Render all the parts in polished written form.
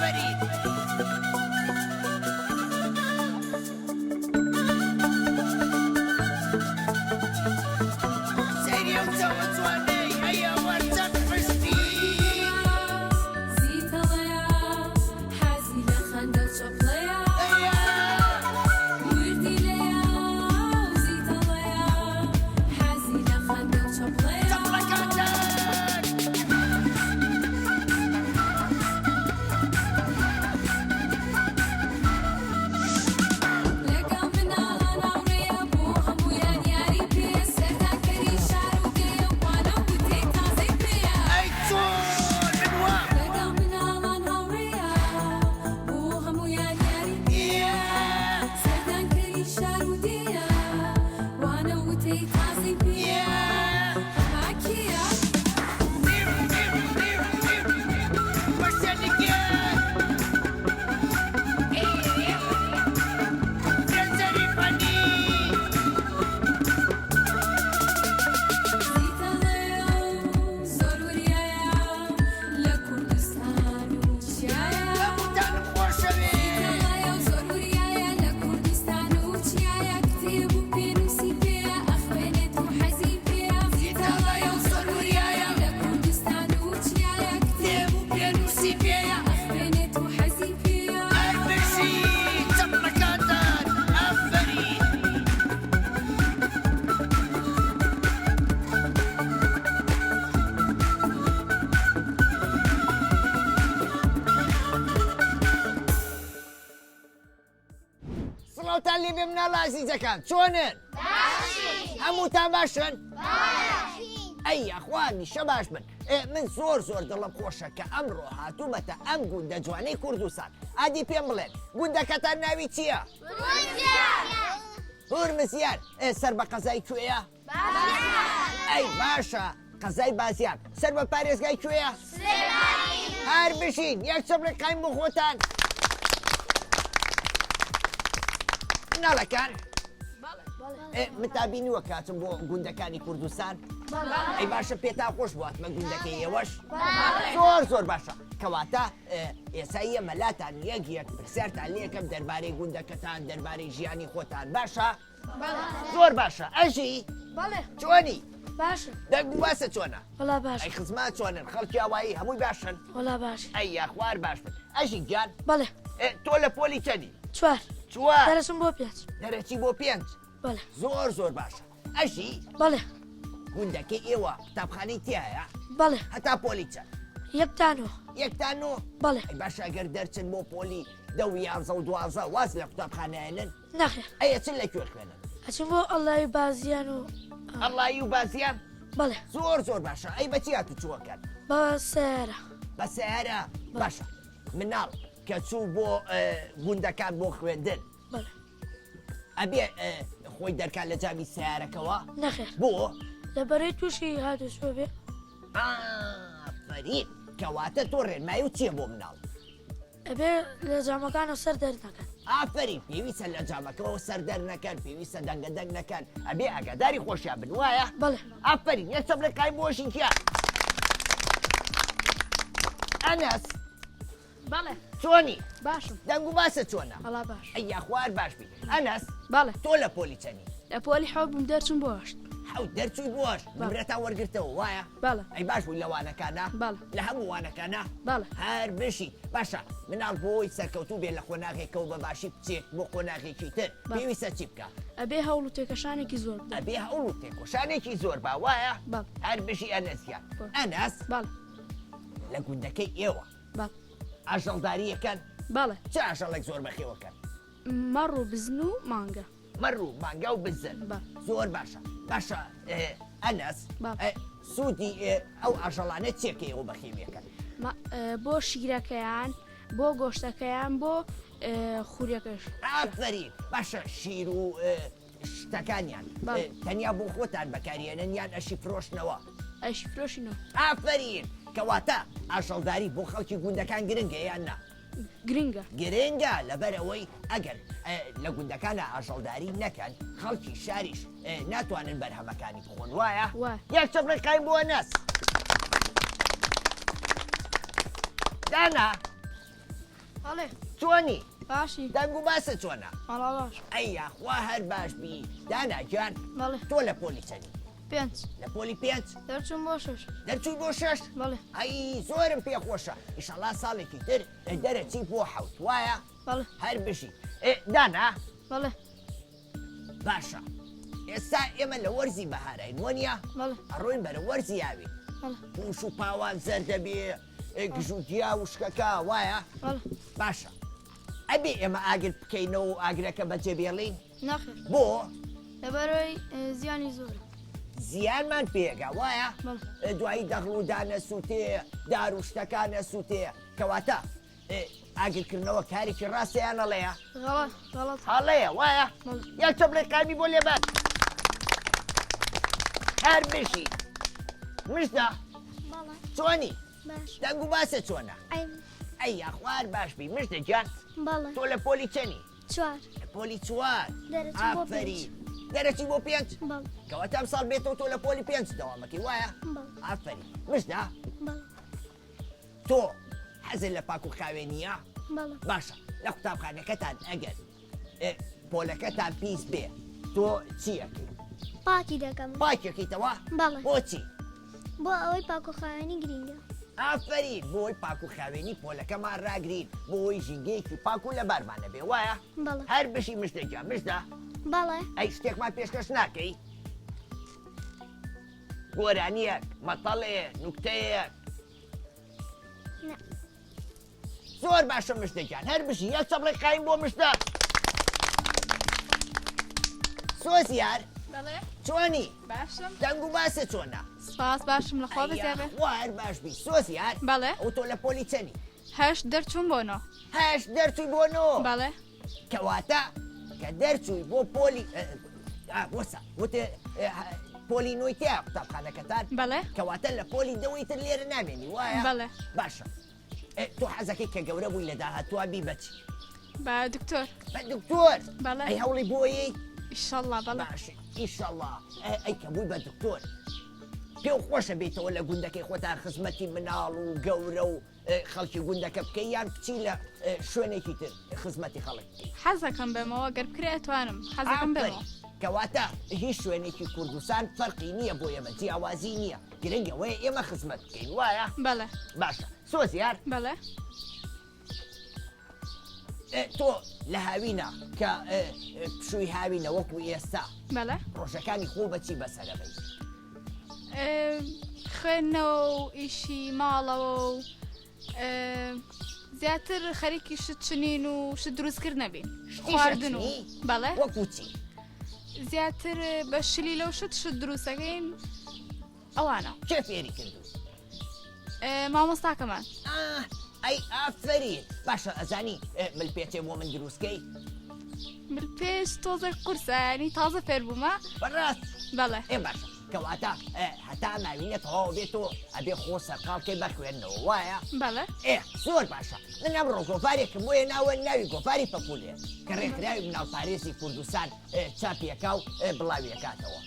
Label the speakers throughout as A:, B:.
A: ئافرین سەیری ئەو چاوە جوانەی هەیە وەرچەند پشتی
B: زیتەڵەیە حەزی لە خەندە و چۆپڵەیە وردی لەیە و زیتەڵەیە حەزی لە خەندە و چۆپڵەیە
A: چەپڵەکەتان
B: لەگەڵ مناڵان هاوڕێیە بۆ هەموویان یاری پێیە سەردانکەری شار و دێ و وانە و گوتەی تازەی پێیە
A: ئەی چۆن بنوە
B: لەگەڵ مناڵان هاوڕێیە بۆ هەموویان یاری پێیە سەردانکەری شار و دێیە وانە و گوتەی تازەی پێیە هەماکیە زیتەڵەیە و زۆر وریایە لە کوردستان و چیایە زیتەڵەیە و زۆر وریایە لە کوردستان و چیایە کتێب و پێنووسی پێیە ئەخوێنێت و حەزی پێیە زیتەڵەیە و زۆر وریایە لە کوردستان و چیایە کتێب و پێنووسی پێیە ئەخوێنێت و حەزی پێیە
A: سڵاوتان لێ بێ مناڵە عەزیزەکان چۆنن؟ هەمووتان باشن؟ ئەی یاخوانی شە باش بن من زۆر دڵم خۆشە کە ئەمڕۆ هاتوومەتە ئەم گوندە جوانەی کوردستان ئادی پێم بڵێن گوندەکەتان ناوی چییە؟ هورمزیان سەر بە قەزای کوێیە؟ ئەی باشە قەزای بازیان سەر بە پارێزگای کوێیە؟ هەر بشین یەک چەپڵێقایم بۆ خۆتان مناڵەکان متابینیوە کاتم بۆ گوندەکانی کوردستان ئەی باشە پێتا خۆش بواتمە گوندەکەی ئێوەش زۆر باشە کەواتە ئێسایی ئەمەلاتان یەک پرسیارتان لێکەم دەربارەی گوندەکەتان دەربارەی ژیانی خۆتان باشە زۆر باشە ئەژی چۆنی
C: باشە
A: دەنگ واسە چۆنە
C: وەڵا باش
A: ئەی خزمات چۆنن خەڵکی ئاوایی هەمووی باشن
C: وەڵا باش
A: ئەی یاخوار باش بن ئەژی گیان
C: بەڵێ
A: تۆ لە پۆلی چەندی
C: چوار
A: چوار
C: دەرەچم بۆ پێنج
A: دەرەچی بۆ پێنج
C: بەڵێ
A: زۆر باشە ئەژی
C: بەڵێ
A: گوندەکەی ئێوە قوتابخانەی تایە
C: بەڵێ
A: هەتا پۆلی چەند
C: یەکتانەوە
A: یەکتانۆ
C: بەڵێ
A: ئەی باشە ئەگەر دەرچن بۆ پۆلی دە و یانزە و دوازە واز لە قوتابخانەیەنن
C: نەخێر
A: ئەیە چن لەکوێ خوێنن
C: ئەچم بۆ ئەڵای بازیان و
A: ئەڵایی و بازیان
C: بەڵێ
A: زۆر باشە ئەی بەچی هاتو چووەکەن
C: بە سەیارە
A: بە سیارە باشە مناڵ کە چوو بۆ گوندەکان بۆ خوێندن
C: بەڵێ
A: ئەبێ خۆی دەرکات لە جامی سیارەکەەوە
C: نەخێر
A: بۆ
C: لە بەرەی تووشی هاتوچۆ بێ
A: فەرید کەواتە تۆ ڕێنمایی و چییە بۆ مناڵ
C: ئەبێ لە جامەکانە سەر دەرنەکەن
A: ئافرین پێویستە لە جامەکەەوە سەردەر نەکەن پێویستە دەنگ نەکەن ئەبێ ئەگەداری خۆشیان بنوایە
C: بەڵێ
A: ئافرین یەک چەپڵێقای بۆشی کیا ئەنەس
D: بەڵێ
A: چۆنی
D: باشم
A: دەنگ و باسە چۆنە
D: هەڵا باش
A: ئەی یاخوار باش بی ئەنەس
D: بەڵێ
A: تۆ لە پۆلی چەنی
D: لە پۆلی حەوت بووم دەرچم بۆ هەشت
A: حەوت دەرچووی بۆش نمرەتا وەرگرتەوە وایە
D: بەڵێ
A: ئەی باش بووی لە وانەکانە
D: بەڵێ
A: لە هەموو وانەکانە
D: بەڵێ
A: هەر بشی باشە مناڵ بۆی سەرکەوتوو بێ لە خۆناغێکەوە بە باشی بچێت بۆ خۆناغێکی تر پێویستە چی بکە
D: ئەبێ هەوڵ و تێکەشانێکی زۆر بدە
A: ئەبێ هەوڵ و تێکۆشانێکی زۆر با وایە
D: بەڵێ
A: هەر بشی ئەنەسیان ئەنەس
D: بەڵێ
A: لە گوندەکەی ئێوە
D: بەڵێ
A: ئاژەڵداریەکەن
D: بەڵێ
A: چه ئاژەڵێک زۆر بەخێوەکەن
D: مەڕ و بزن و مانگە
A: مەڕ و مانگا و بزن زۆر باشە باشە ئەنەس سوودی ئەو ئاژەڵانە چێکە ئێوە بەخێویەکەن
D: بۆ شیرەکەیان بۆ گۆشتەکەیان بۆ خوریەکەش
A: ئافرین باشە شیر و شتەکانیان تەنیا بۆ خۆتان بەکارێنن یان ئەشی فرۆشتنەوە
D: ئەشی فرۆشینەوە
A: ئافرین کەواتە ئاژەڵداری بۆ خەڵکی گوندەکان گرنگە یان نا گرنگە لەبەرەوەی ئەگەر لە گوندەکانە ئاژەڵداری نەکەن خەڵکی شاریش ناتوانن بەرهەمەکانی بخۆن وایە یەک چەپڵێقایم بۆ ئەنەس دانا
C: بەڵێ
A: چۆنی
D: باشی
A: دەنگ و باسە چۆنە
D: ماڵا باش
A: ئەی یاخوا هەر باش بی داناگیان
D: بەڵێ
A: تۆ لە پۆلی چەنی
D: 5
A: لە پۆلی 5
D: دەرچوون بۆ 6
A: دەرچووی بۆ 6
D: بەڵێ
A: ئەی زۆرم پێخۆشە ئیشەڵا ساڵێکی تر دەرەچی بۆ 7 وایە
D: بەڵێ
A: هەر بشی دانا
D: بەڵێ
A: باشە ئێستا ئێمە لە وەرزی بەهارین وەنیە
D: بەڵێ
A: ئەڕۆین بەرە وەرزی یاوی
D: بەڵێ
A: پوش و پاوان زەر دەبێ گژوگیا و شکەکە وایە
D: بەڵێ
A: باشە ئەبێ ئێمە ئاگر بکەینەوە و ئاگرەکە بەجێ بێڵین
D: ناخێر
A: بۆ
D: لەبەرەوەی زیانی زۆر
A: زیانمان پێگا وایە
D: بەڵێ
A: دوایی دەغڵ و دانە سووتێ دار و شتەکانە سووتێ کەواتە ئاگرکردنەوە کارێکی ڕاستیانەڵەیە
D: غەڵەت
A: هەڵەیە وایە
D: بەڵێ
A: یان چەپڵی قامی بۆ لێبات هەر بشی مشتە
E: بەڵێ
A: چۆنی
E: باش
A: دەنگ و باسە چۆنە ئەی یاخوار باش بی مشتە گیان
E: بەڵێ
A: تۆ لە پۆلی چەنی
E: 4
A: لە پۆلی 4
E: دەرەچوو بۆ
A: ئافەری دەرەچی بۆ 5
E: بەڵێ
A: کەواتە ئەم ساڵ بێتەوە تۆ لە پۆلی 5 دەوامەکەی وایە
E: بەڵێ
A: ئافەری مشتە
E: بەڵێ
A: تۆ حەزت لە پاک و خاوێنیە
E: بەڵێ
A: باشە لە قوتابخانەکەتان ئەگەر پۆلەکەتان پیس بێ تۆ چیەکەی
E: پاکی دەکەم
A: پاکێکیتەوە
E: بەڵێ
A: بۆچی
E: بۆ ئەوەی پاکۆخایانی گرینگە
A: ئافەری بۆی پاک و خاوێنی پۆلەکەمان ڕاگرین بۆی ژینگەیەکی پاک و لە بارمانە بێ وایە
E: بەڵێ
A: هەر بشی مشتێکیان مشتە
E: بەڵێ
A: ئەی شتێکمان پێشکەش ناکەی گۆرانیەک مەتەڵێک نوکتەیەک
E: نە
A: زۆر باشە مشتێکیان هەر بشی یەک چەپڵی قایم بۆ مشتە سۆزیار
D: بەڵێ
A: چۆنی
D: باشم
A: دەنگ و باسە چۆنە
D: سپاس باشم لە خۆ بزیابێ
A: وار باش بی سۆزیار
D: بەڵێ
A: ئەو تۆ لە پۆلی چەنی
D: 8 دەرچوون بۆنەوە
A: هەشت دەرچووی بۆ نۆ
D: بەڵێ
A: کەواتە کە دەرچووی بۆ پۆلی وەسا وتێ پۆلی نوۆی تیا قوتابخانەکەتان
D: بەڵێ
A: کەواتە لە پۆلی دەوەی تر لێرە نامێنی وایە
D: بەڵێ
A: باشە تۆ حەزەکەی کە گەورە بووی لە داهاتوە بی بەچی
D: بە دکتۆر
A: بە دکتۆر
D: بەڵێ
A: ئەی هەوڵی بۆیی
D: ئیشەڵڵا بەڵێ
A: باشە ئیشەڵڵا ئەی کە بووی بە دکتۆر پێو خۆشە بێتەوە لە گوندەکەی خۆتان خزمەتی مناڵ و گەورە و خەڵکی گوندەکە بکەی یان بچی لە شوێنێکی تر خزمەتی خەڵک بکەی
D: حەزەکەم بێمەوە گەر بکرێ توانم حەزەکەم بێمەوە
A: کەواتە هیچ شوێنێکی کوردستان فەرقی نییە بۆ ئێمە جیاوازی نییە گرنگەوەی ئێمە خزمەت بکەین وایە
D: بەڵێ
A: باشە سۆزیار
D: بەڵێ
A: تۆ لە هاوینە کە پشووی هاوینە وەکو ئێستا
D: بەڵێ
A: ڕۆژەکانی خۆ بەچی بەسەرەبەی
D: خوێندنەوە و ئیشی ماڵەوە و زیاتر خەریکی شت چنین و شت دروستکرد نەبین خواردن و بەڵێ
A: وەکو چی
D: زیاتر بە شلی لەو شت دروستەکەین ئەوانە
A: چێ فێری کردو
D: مامۆستاکەمان
A: ئەی ئافرین باشە ئەزانی ملپێچێ بۆ من دروستکەی
D: پێش تۆزە قورسانی تازە فێر بوومە
A: بەڕاست
D: بەڵێ
A: ئێ باشە کەواتە هەتا ناوینە تەواو بێتەوە ئەبێ خۆ سەرقاڵکەی بەخوێندنەوە وایە
D: بەڵێ
A: زۆر باشە من ئەمڕۆ گۆپارێکم بۆیە ناوە ناوی گۆپاری پەپولێ کە ڕێکراوی مناو پارێزی کوردستان چاپیەکە و بڵاویەکاتەوە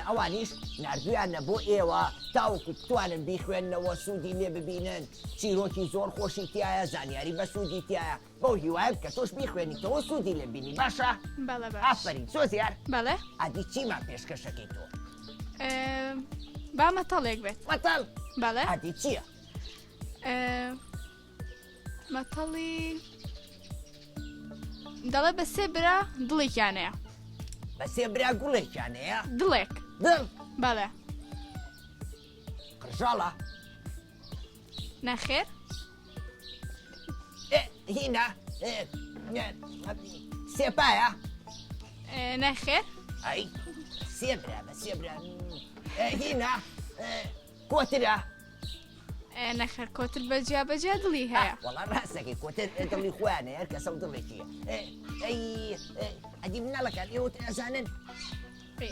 A: ئەوانیش نردویانە بۆ ئێوە تاوەکو بتوانن بیخوێننەوە سوودی لێ ببینن چیرۆکی زۆر خۆشی تایە زانیاری بە سوودی تایە بەو هیوایە کە تۆش بیخوێنیتەوە سوودی لێ بینی باشە
D: بەڵێ باش
A: ئافرین سۆزیار
D: بەڵێ
A: ئادی چیمان پێشکەشەکەی تۆ
D: با مەتەڵێک بێت
A: مەتەڵ
D: بەڵێ
A: ئادی چییە
D: مەتەڵی دەڵێ بە سێ برا دڵێکیانەیە
A: بە سێ برا گوڵێکیانەیە
D: دڵێک
A: دڵ
D: بەڵێ
A: قژاڵە
D: نەخێر
A: هینە سێپایە
D: نەخێر
A: ئەی سێ برا بە سێ برا هینە کۆترە
D: نەخێر کۆتر بەجیا بەجیا دڵی هەیە
A: وەڵام ڕاستەکەی کۆتر دڵی خۆیانە هەر کەسە و دڵێکیە ئەی ئەدی مناڵەکان ئێوە ئەزانن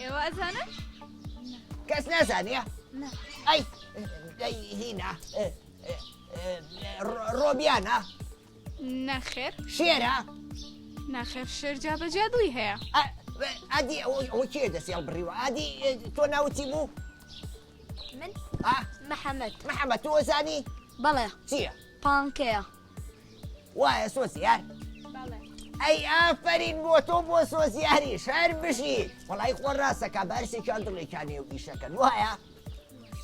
D: ئێوە ئەزانن
A: کەس نازانێ ئەی هینە ڕۆبیانە
D: نەخێر
A: شێرە
D: نەخێر شێرجا بەجیا دڵی هەیە
A: ئەدی ئەوە کێ دەسێڵ بڕیوە ئادی تۆ ناوچی بوو
E: من
A: محەممەد تۆ زانی
E: بەڵێ
A: چییە
E: پانکەیە
A: وایە سۆسیار ئەی ئافرین بۆ تۆ بۆ سۆسیاری شەر بشی وەڵی خۆ ڕاستەکە بەرسێکیان دڵێکانێ و ئیشەکەن وایە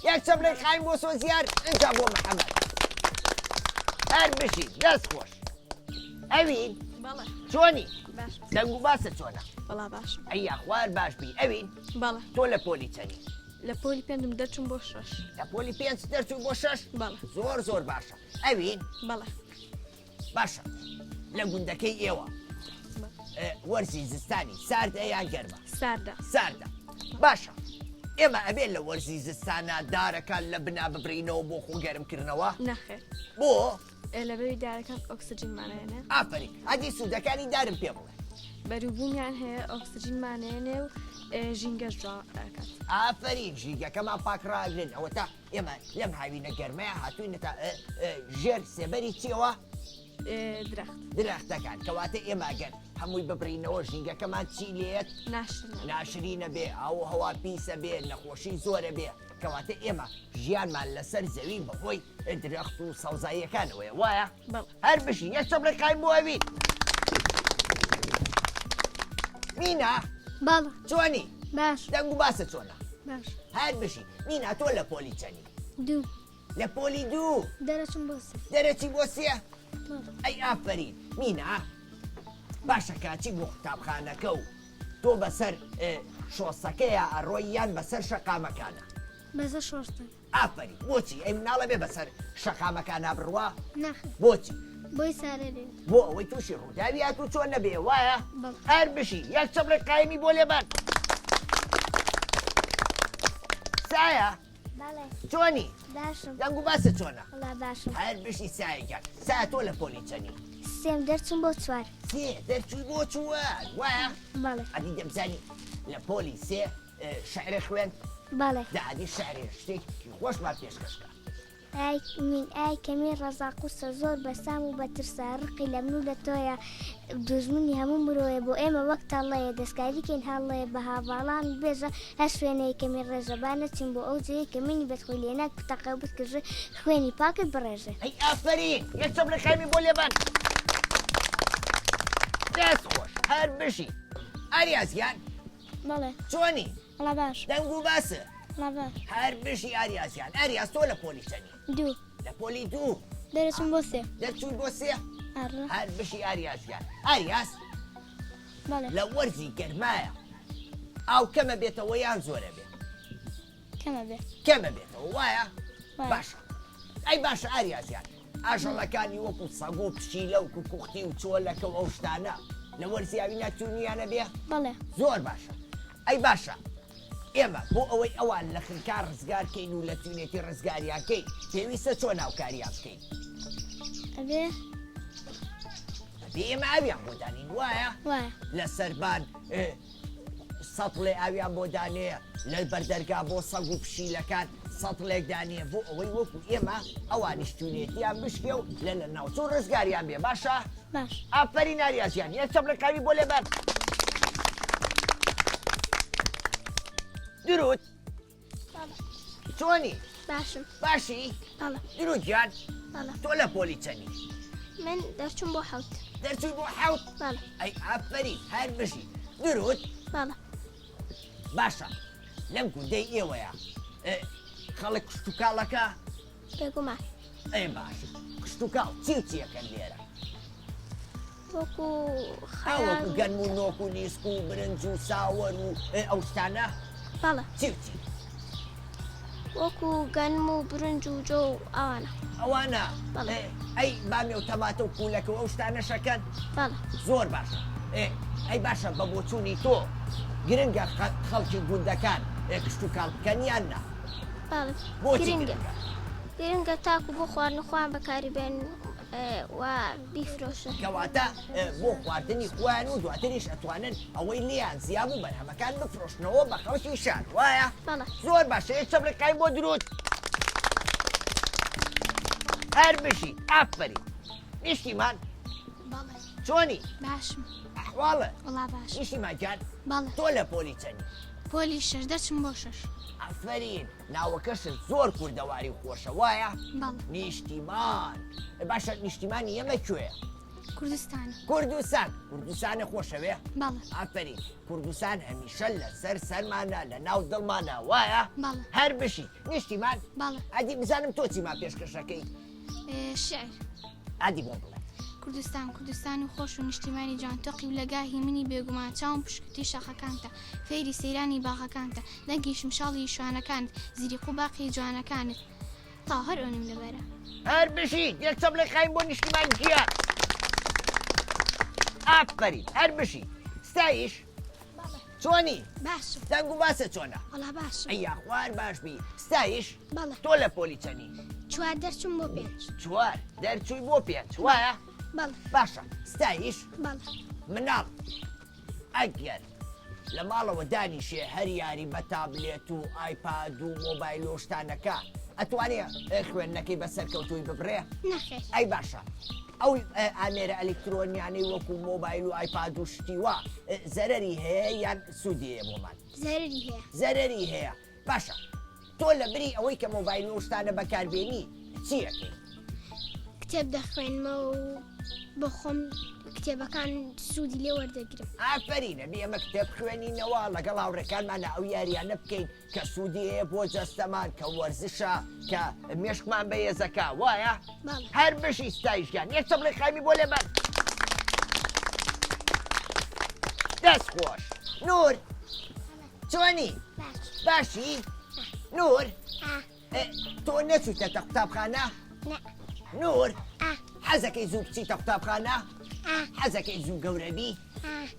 A: یەک چەمرێک خایم بۆ سۆسیار ئەنجا بۆ محەممەد هەر بشی دەست خۆش ئەوین
F: بەڵێ
A: چۆنی
F: باش
A: دەنگ و باسە چۆنە
F: بەڵا باش
A: ئەی خوار باش بی ئەوین
F: بەڵێ
A: تۆ لە پۆلی چەنی
F: لە پۆلی پێندم دەچم بۆ 6
A: لە پۆلی پێنج دەرچوو بۆ 6
F: بەڵێ
A: زۆر زۆر باشە ئەوین
F: بەڵێ
A: باشە لە گوندەکەی ئێوە وەرزی زستانی ساردە یان گەرمە
F: ساردا
A: ساردە باشە ئێمە ئەبێت لە وەرزی زستانە دارەکان لە بنا ببرینەوە بۆ خۆ گەرمکردنەوە
F: نەخێر
A: بۆ
F: لەبەری دارەکان ئۆکسسیجینمانێنێ
A: ئافری ئەدی سوودەکانی دارم پێ بڵێ
F: بەروبوومیان هەیە ئۆکسسیجینمانێنێ و ژینگەش جاکات
A: ئافرین ژیگەکەمان پاکڕاگرن ئەوە تا ئێمە لەم هاوینە گەرمەیە هاتووینەتە ژێر سێبەری چیەوە
F: درەخت
A: درەختەکان کەواتە ئێماگەن هەمووی ببرینەوە ژینگەکەمان چی لێت
F: ناشرن
A: ناشرینە بێ ئاو هەوا پیسە بێ نەخۆشی زۆرە بێ کەواتە ئێمە ژیانمان لەسەر زەوی بەخۆی درەخت و سەوزاییەکانەوەی وایە
F: بەڵێ
A: هەر بشی یەک چەمرەکای بۆ ئەوین مینا
E: باڵە
A: چۆنی
E: باش
A: دەنگ و باسە چۆنە
E: باش
A: هەر بشی مینا تۆ لە پۆلی چەنی
E: دوو
A: لە پۆلی دوو
E: دەرەچم بۆ سێ
A: دەرەچی بۆ سێ ئەی ئافرین مینا باشە کاچی بۆ قوتابخانەکە و تۆ بەسەر شۆسەکەیە ئەڕۆی یان بەسەر شەقامەکانە
E: بەزە شۆستن
A: ئافرین بۆچی ئەی مناڵە بێ بەسەر شەقامەکانە بڕوا
E: نەخێر
A: بۆچی
E: بۆی سارە لێ
A: بۆ ئەوەی تووشی ڕووداوی هاتوو چۆن نەبێ وایە
E: بەڵێ.
A: هەر بشی یەک چەمرێک قایمی بۆ لێبان سایە
E: باڵێ
A: چۆنی
E: باشم
A: دەنگ و باسە چۆنە
E: وڵا باشم
A: هەر بشی سایەکان سا تۆ لە پۆلی چەنی
E: سێم دەرچم بۆ چوار
A: سێ دەرچووی بۆ چوار وایە
E: باڵێ
A: ئەدی دەبزانی لە پۆلی سێ شعرە خوێن
E: باڵێ
A: داعادی شعری شتێکی خۆشمان پێشکەشکە
E: من ئای کەمی ڕەزاق وسە زۆر بەسام و بەترسا ڕقی لە من و لە تۆیە دوژمنی هەموو مرۆیە بۆ ئێمە وەک تاڵەیە دەستکاریکەین هەڵەیە بە هاواڵان بێژە هەر شوێنەیە کەمی ڕێژەبان نەچین بۆ ئەو جەیە کە منی بەدخۆی لێناک پتەقە بکردژە خوێنی پاکت بڕێژێ
A: ئەی ئافرین یەک چەمرێک قایمی بۆ لێبان دەست خۆش هەر بشی ئاریازیان
E: بەڵێ
A: چۆنی
E: وڵا باش
A: دەنگ و باسە
E: وڵا باش
A: هەر بشی ئاریازیان ئاریاز تۆ لە پۆلی چەنی
E: دوو
A: لە پۆلی دوو
E: دەرەچم بۆ سێ
A: دەرچووی بۆ سێ
E: ئەڕە
A: هەر بشی ئاریازیان ئاریاز
E: بەڵێ
A: لە وەرزی گەرمایە ئاو کەمە بێتەوە یان زۆرە بێت
E: کەمە بێ
A: کەمە بێتەوە وایە
E: وایە.
A: باشە ئەی باشە ئاریازیان ئاژەڵەکانی وەکو سەگ و پشیلە و کوکوختی و چۆلەکە و ئەو شتانە لە وەرزیاوی ناتوانیانە بێ
E: بەڵێ
A: زۆر باشە ئەی باشە ئێمە بۆ ئەوەی ئەوان لە خنکار ڕزگارکەین و لە توێنێتی ڕزگاریانکەین پێویستە چۆن ناوکاریان بکەین
E: ئەبێ
A: بێ ئێمە ئاویان بۆ دانین وایە
E: وایە
A: لە سەربان سەڵێ ئاویان بۆ دانەیە لە بەردەرگا بۆ سەگ و پشیلەکان سەڵێک دانێ بۆ ئەوەی وەکو ئێمە ئەوانیش توێنێتیان بشکێ و لە ناوچوو ڕزگاریان بێ باشە
E: باش
A: ئافرین ئاریازیان یەک چەمرەکاوی بۆ لێبەر درود چۆنی
E: باشم
A: باشی
E: بەڵێ
A: درود گیان
E: بەڵێ
A: تۆ لە پۆلی چەنی
E: من دەرچم بۆ حەوت
A: دەرچووی بۆ حەوت
E: بەڵێ
A: ئەی ئافرین هەر بشی درود
E: بەڵێ
A: باشە لەم گوندەی ئێوەیە خەڵک کشتتوکاڵەکە
E: بێگومان
A: ئەی باش کشتتوکاڵ چی و چیەکەن لێرە
E: وەکو
A: ئەوەکو گەنم و نۆک و لیسک و برنج و ساوەر و ئەو شتانە
E: بەڵێ
A: چی و چی
E: وەکو گەنم و برنج و جۆ و ئەوانە
A: ئەوانە
E: بەڵێ.
A: ئەی بامێ و تەماتە و پولەکە و ئەو شتانە شەکەن
E: بەڵێ
A: زۆر باشە ئەی باشە بە بۆچوونی تۆ گرنگە خەڵکی گوندەکان کشتتوکاڵ بکەنیان نا
E: بەڵێ
A: بۆچی
E: گرنگە
A: گرنگە
E: گرنگە تاکو بۆ خواردنخواان بەکاری بێن و بیفرۆشن
A: کەواتە بۆ خواردنی خوان و دواتریش ئەتوانن ئەوەی لیان زیاب و بەرهەمەکان بفرۆشنەوە بە خەڵکی شار وایە
E: بەڵێ
A: زۆر باشە یەک چەمرەکای بۆ درود هەر بشی ئافرین نیشتیمان
D: بەڵێ
A: چۆنی
D: باشم
A: ئەحواڵە
D: وڵا باش
A: نیشتیمانجان
D: بەڵێ
A: تۆ لە پۆلی چەنی
D: پۆلی 6 دەچم بۆ 6
A: ئەفرین ناوەکەشت زۆر کوردەواری خۆشە وایە
D: بەڵێ
A: نیشتیمان باشە نیشتیمانی ئێمە کوێە
B: کوردستانە
A: کوردستانە خۆشەوێ
B: باڵە
A: ئافرین کوردستان هەمیشە لەسەر سەرمانە لە ناو دڵمانە وایە
B: باڵە
A: هەر بشی نیشتیمان
B: باڵە
A: ئەدی بزانم تۆ چیمان پێشکەشەکەی
B: شعر
A: ئەدی بۆ بڵێ
B: کوردستان و خۆش و نیشتیمانی جوانتۆقی و لەگاهی منی بێگومان چاوم پشکتی شاخەکانتە فێری سەیرانی باغەکانتە دەنگی شمشاڵی شوانەکانت زیریق و باقی جوانەکانت تا هەر ئەوەنم لەبەرە
A: هەر بشی یەک چەپ لە خایم بۆ نیشتیمان گیان ئافرین هەر بشی ستایش چۆنی
B: باش
A: دەنگ و باسە چۆنە
B: وەڵا باش
A: ئەیا خوار باش بی ستایش
B: باڵە
A: تۆ لە پۆلی چەنی
B: چوار دەرچم بۆ پێنج
A: چوار دەرچووی بۆ پێنج وایە
B: باڵە
A: باشە ستایش
B: باڵە
A: مناڵ ئەگەر لە ماڵەوە دانیشێ هەر یاری بە تابلێت و ئایپاد و مۆبایل و شتانەکە ئەتوانێت خوێندنەکەی بەسەر کەوتوی ببڕێ
B: نەخێر
A: ئەی باشە ئەو ئامێرە ئەلکترۆنیانەی وەکو مۆبایل و ئایپاد و شتیوە زەرەری هەیە یان سوودیەیە بۆمان
B: زەرری هەیە
A: زەرەری هەیە باشە تۆ لە بری ئەوەی کە مۆبایل و شتانە بەکاربێنی چیەکەی
B: کتێب دەخوێنمەوە و بۆ خۆم کتێبەکان سوودی لێ وەردەگرم
A: ئافرینە بێ ئەمە کتێب خوێنینەوە لەگەڵ هاوڕێکانمانە ئەو یاریانە بکەین کە سوودی هەیە بۆ جەستەمان کە وەرزشە کە مێشکمان بەهێزەکە وایە
B: باڵە
A: هەر بشی ستایشگیان یەک چەپڵی خامی بۆ لێبەر دەست خۆش نور چۆنی باشی نور تۆ نەچووتەتە قوتابخانە نور حەزەکەی زوو بچیتە قوتابخانە حەزەکەی زوو گەورەبی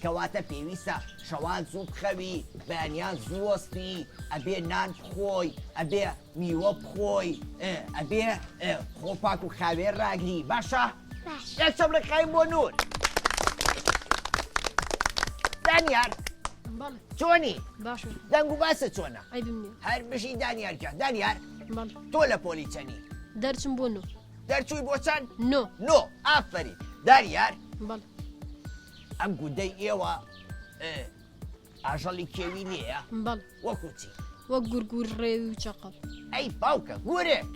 A: کەواتە پێویستە شەوان زوو بخەوی بەیانیان زوو وەستی ئەبێ نان بخۆی ئەبێ میوە بخۆی ئەبێ خۆپاک و خاوێر ڕاگری باشە یەک چەپڵی خایم بۆ نور دانیار چۆنی
F: باشە
A: دەنگ و باسە چۆنە
F: ئەی بمنێ
A: هەر بشی دانیارکە دانیار
F: باڵە
A: تۆ لە پۆلی چەنی
F: دەرچم بۆ نۆ
A: دەرچووی بۆ چەند
F: نۆ
A: نۆ ئافرین دانیار
F: باڵە
A: ئەم گوندەی ئێوە ئاژەڵی کێوی نییە
F: باڵە
A: وەکو چی
F: وەک گورگور ڕێوی و چەقەڵ
A: ئەی باوکە گورێک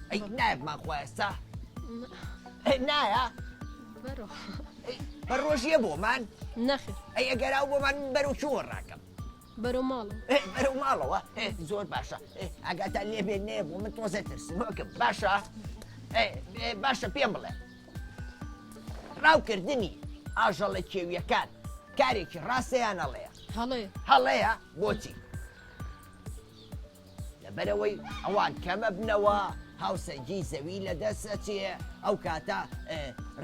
A: ئەی نایبمان خواستا نایە
F: بەرەوە
A: بە ڕۆژیە بۆمان
F: نەخێر
A: ئەی ئەگەراو بۆمان بەرەو چوە ڕاکەم
F: بەرەو ماڵەوە
A: بەرەو ماڵەوە زۆر باشە ئەگاتان لێبێ نێ بۆ من تۆزە ترسمەکەم باشە باشە پێم بڵێ ڕاوکردنی ئاژەڵە کێویەکان کارێکی ڕاستەیان هەڵەیە
F: هەڵەیە
A: هەڵەیە بۆچی لەبەرەوەی ئەوان کەمە بنەوە هاوسەنگی زەوی لە دەستەچێ ئەو کاتە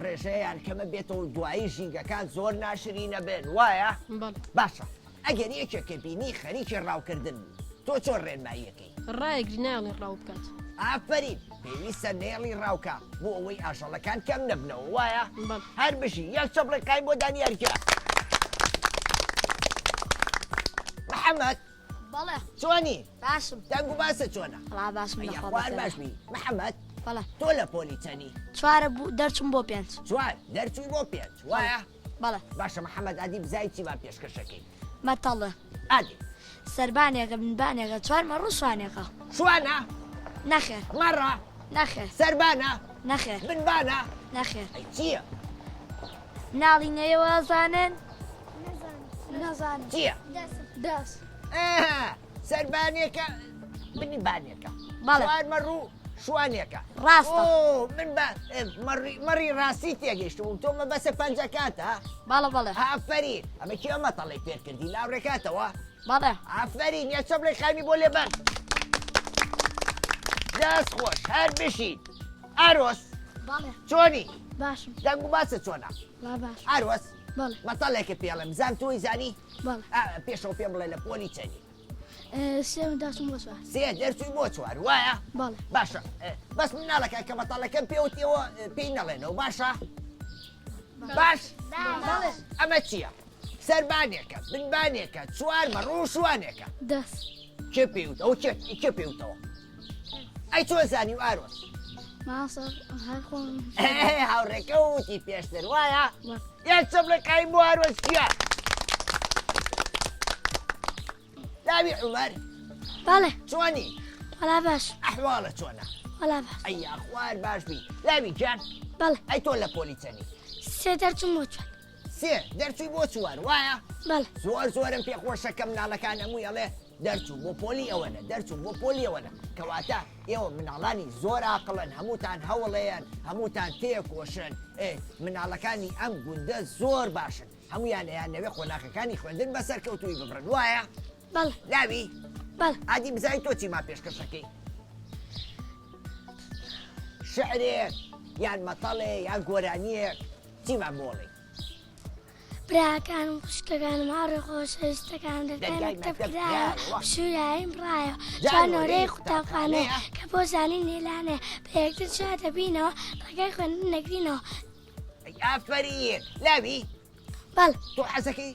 A: ڕێژەیان کەمە بێتەوە دوایی ژینگەکان زۆر ناشرینە بن وایە
F: باڵە
A: باشە ئەگەر یەکێکە بینی خەریکی ڕاوکردن تۆ چۆن ڕێنماییەکەی
F: ڕایەگری ناڵێ ڕاو بکات
A: ئافرین پێویستە نێڵی ڕاوکە بۆ ئەوەی ئاژەڵەکان کەم نەبنەوە وایە
F: باڵە
A: هەر بژی یەک چەپڵی قایم بۆ دانیارکە محەممەد
C: بەڵێ
A: چۆنی
C: باشم
A: دەنگ و باسە چۆنە
C: وەڵا باشم
A: خوار باشبی محەممەد
C: بەڵێ
A: تۆ لە پۆلی چەنی
C: چوارە دەرچم بۆ پێنج
A: چوار دەرچووی بۆ پێنج وایە
C: بەڵێ
A: باشە محەممەد ئادی بزای چیمان پێشکەشەکەی
C: مەتەڵێ
A: ئادی
C: سەربانێکە منبانێکە چوار مەڕوو سوانێکە
A: شوانە
C: نەخێر
A: مەڕە
C: نەخێر
A: سەربانە
C: نەخێر
A: بنبانە
C: نەخێر
A: ئەی چییە
C: ناڵی نەیەوە زانن نەزانن
A: چییە
C: دەست
A: سەربانێکە بنیبانێکە
C: بەڵێ.
A: چوار مەڕوو شوانێکە
C: ڕاستە
A: من مەڕی ڕاستی تێگەیشتم تۆمە بەسە پەنجەکاتە
C: بەڵێ بەڵێ
A: ئافرین ئەمە کێ مەتەڵی پێکردی لاوڕێکاتەوە
C: بەڵێ
A: ئافرین یە چەپڵی خامی بۆ لێبەر دەست خۆش هەر بشین ئارۆس
C: بەڵێ
A: چۆنی
C: باشم
A: دەنگ و باسە چۆنە
C: لا باش
A: ئارۆس
C: بەڵێ
A: مەتەڵێکە پێڵم زان تۆی زانی
C: بەڵێ
A: پێشەوە پێم بڵێ لە پۆلی چەنی
C: سێم دەچم بۆ چوار
A: سێ دەرچووی بۆ چوار وایە
C: بەڵێ
A: باشە بەس مناڵەکە کە مەتەڵەکەم پێوتیەوە پێی نەڵێنەوە باشە باش
C: بەڵێ
A: ئەمە چییە سەربانێکە بنبانێکە چوار مەڕوو شوانێکە
C: دەست
A: کێ پێوتەوە کێ پێوتەوە ئەی چۆن زانی و ئارۆس
C: ماسە هەر خۆم
A: هاوڕێکە وتی پێشتر وایە یان چەپڵی قایم بۆ ئارۆس چییە لاوی عومەر
C: بەڵێ
A: چۆنی
C: وەڵا باش
A: ئەحواڵە چۆنە
C: وەڵا باش
A: ئەی خوار باش بی لاوی گیان
C: بەڵێ
A: ئەی تۆ لە پۆلی چەنی
C: سێ دەرچوم بۆ چوار.
A: سێ دەرچووی بۆ چوار وایە؟
C: بەڵێ.
A: زۆرم پێخۆشەکە مناڵەکان هەمووی ئەڵێ دەرچوو بۆ پۆلی ئەوەنە دەرچوو بۆ پۆلی ئەوەنە کەواتە ئێوە مناڵانی زۆر عاقڵن هەمووتان هەوڵەیەن هەمووتان تێکۆشن مناڵەکانی ئەم گوندە زۆر باشن هەمویان ئەیانەوێ خۆناکەکانی خوێندن بەسەر کەوتووی ببڕن وایە؟
C: بەڵێ.
A: لاوی؟
C: بەڵێ.
A: عادی بزای تۆ چیما پێشکەشەکەی؟ شعرێک یان مەتەڵێ یان گۆرانیەک چیمان بۆڵێ؟
C: براکان و خوشکەکانم هاوڕێ خۆشەویستەکان دەرگای مەکتەب کرایە شووراییم ڕایە جوانۆرەی قوتابخانەیە کە بۆ زانین نێلانێ بە یەکتر چا دەبینەوە ڕێگای خوێندن نەگرینەوە.
A: ئافەرین لاوی
C: بەڵێ.
A: تۆ حەزەکەی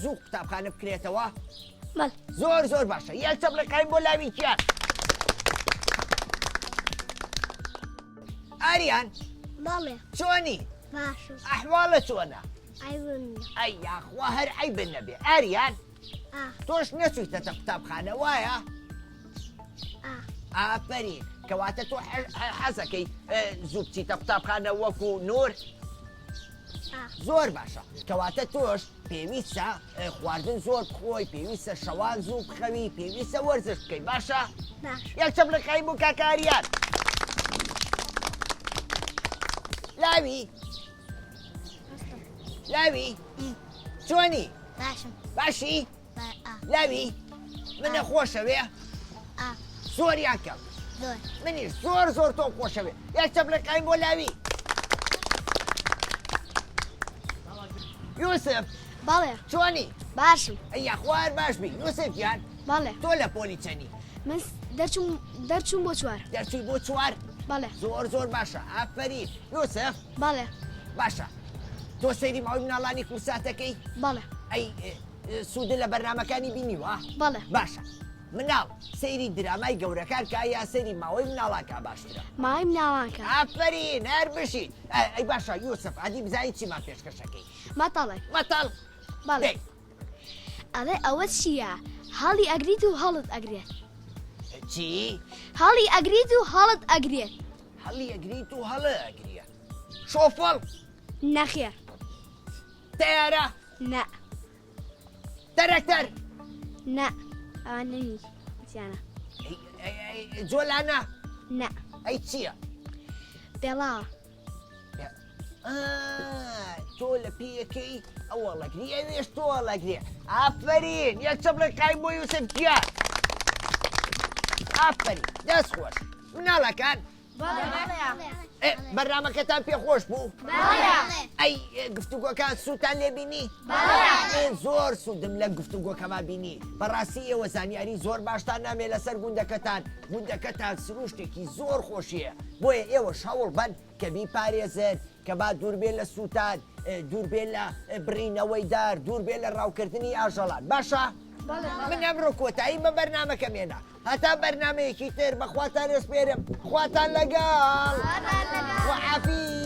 A: زوو قوتابخانە بکرێتەوە؟
C: بەڵێ.
A: زۆر باشە یان چەپڵەکانی بۆ لاوی کیان؟ ئاریان
E: بەڵێ
A: چۆنی؟
E: باشە
A: ئەحواڵە چۆنە؟
E: ئایون
A: ئەی یاخوا هەر عیبن نەبێ ئاریان تۆش نەچوویتە قوتابخانە وایە؟ ئافەرین کەواتە تۆ حەزەکەی زوو بچیتە قوتابخانە وەکو نور؟ زۆر باشە کەواتە تۆش پێویستە خواردن زۆر بخۆی پێویستە شەوان زوو بخەوی پێویستە وەرزش بکەی باشە؟ یەک چەپڵەکانی بۆ کاکاریان لاوی لاوی چۆنی؟
E: باشم
A: باشی؟ لاوی منە خۆشەوێ؟ زۆریان کەم
E: زۆر
A: منیش زۆر تۆ خۆشەوێ یەک چەپڵەکانی بۆ لاوی یوسف
C: بەڵێ.
A: چۆنی؟
C: باشم.
A: ئەی خوار باش بی یوسفیان
C: بەڵێ.
A: تۆ لە پۆلی چەنی؟
C: من دەرچوم بۆ چوار.
A: دەرچووی بۆ چوار؟
C: بەڵێ.
A: زۆر باشە ئافەرین یوسف
C: بەڵێ.
A: باشە تۆ سەیری ماوەی مناڵانی کورساتەکەی؟
C: بەڵێ.
A: ئەی سوودە لە بەرنامەکانی بینیوە؟
C: بەڵێ.
A: باشە مناڵ سەیری درامای گەورەکان کە یا سەیری ماوەی مناڵاکە باشترە؟
C: ماوەی مناڵانکە.
A: ئافەرین هەر بشین ئەی باشە یوسف عادی بزانین چیمان پێشکەشەکەی؟
C: مەتەڵێ.
A: مەتەڵ
C: بەڵێ. ئەڵێ ئەوە چییە؟ هەڵی ئەگریت و هەڵت ئەگرێت.
A: چی؟
C: هەڵی ئەگریت و هەڵت ئەگرێت.
A: هەڵی ئەگریت و هەڵە ئەگریە شۆفڵ؟
C: نەخێر.
A: تەیارە؟
C: نە.
A: تەرەکتەر؟
C: نە ئەوان نەنی چیانە.
A: جۆلانە؟
C: نە.
A: ئەی چییە؟
C: بێڵاوە.
A: تۆ لە پێیەکەی ئەوە لەگری ئەوێش تۆ لەگرێ ئافەرین یەک چەپڵەکانی بۆ یوسف گیان ئافەرین دەست خۆش مناڵەکان بەرنامەکەتان پێخۆش بوو؟ ئەی گفتوگۆکان سووتان لێبینی؟ زۆر سوودم لە گفتوگۆکەما بینی بەڕاستی ئێوە زانیاری زۆر باشتان نامێ لەسەر گوندەکەتان سروشتێکی زۆر خۆشیە بۆیە ئێوە هەوڵ بن کە بیپارێزن کە با دووربێن لە سووتان دووربێن لە برینەوەی دار دووربێن لە ڕاوکردنی ئاژەڵان باشە؟ من ئەمڕۆ کۆتایی بە بەرنامەکەم هێنا هەتا بەرنامەیەکی تر بەخواتان ئەسپێرم خواتان لەگەڵ وعافی